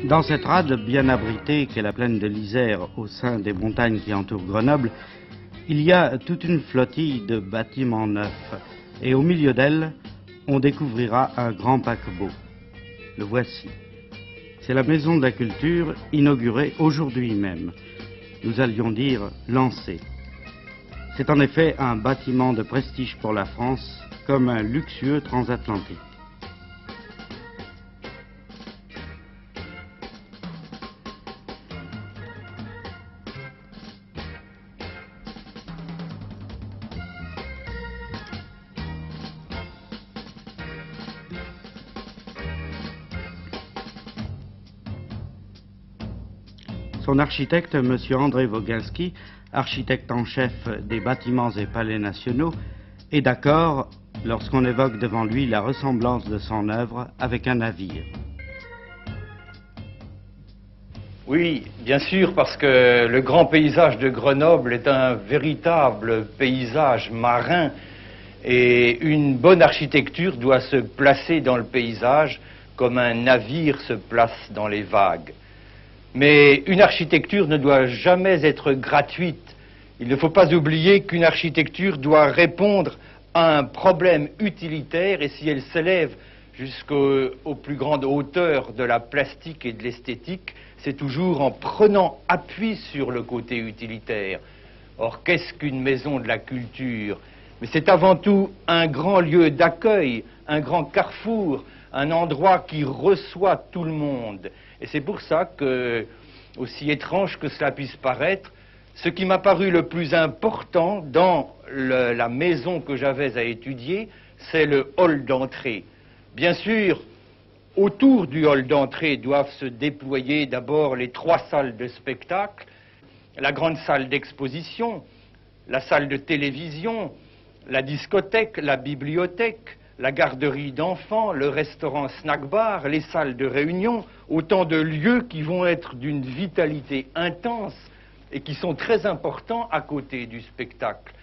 Dans cette rade bien abritée qu'est la plaine de l'Isère au sein des montagnes qui entourent Grenoble, il y a toute une flottille de bâtiments neufs et au milieu d'elle, on découvrira un grand paquebot. Le voici. C'est la Maison de la Culture inaugurée aujourd'hui même. Nous allions dire lancée. C'est en effet un bâtiment de prestige pour la France, comme un luxueux transatlantique. Son architecte, M. André Woginski, architecte en chef des bâtiments et palais nationaux, est d'accord lorsqu'on évoque devant lui la ressemblance de son œuvre avec un navire. Oui, bien sûr, parce que le grand paysage de Grenoble est un véritable paysage marin et une bonne architecture doit se placer dans le paysage comme un navire se place dans les vagues. Mais une architecture ne doit jamais être gratuite. Il ne faut pas oublier qu'une architecture doit répondre à un problème utilitaire et si elle s'élève jusqu'aux plus grandes hauteurs de la plastique et de l'esthétique, c'est toujours en prenant appui sur le côté utilitaire. Or, qu'est-ce qu'une maison de la culture? Mais c'est avant tout un grand lieu d'accueil, un grand carrefour, un endroit qui reçoit tout le monde. Et c'est pour ça que, aussi étrange que cela puisse paraître, ce qui m'a paru le plus important dans la maison que j'avais à étudier, c'est le hall d'entrée. Bien sûr, autour du hall d'entrée doivent se déployer d'abord les 3 salles de spectacle, la grande salle d'exposition, la salle de télévision, la discothèque, la bibliothèque, la garderie d'enfants, le restaurant snack-bar, les salles de réunion, autant de lieux qui vont être d'une vitalité intense et qui sont très importants à côté du spectacle.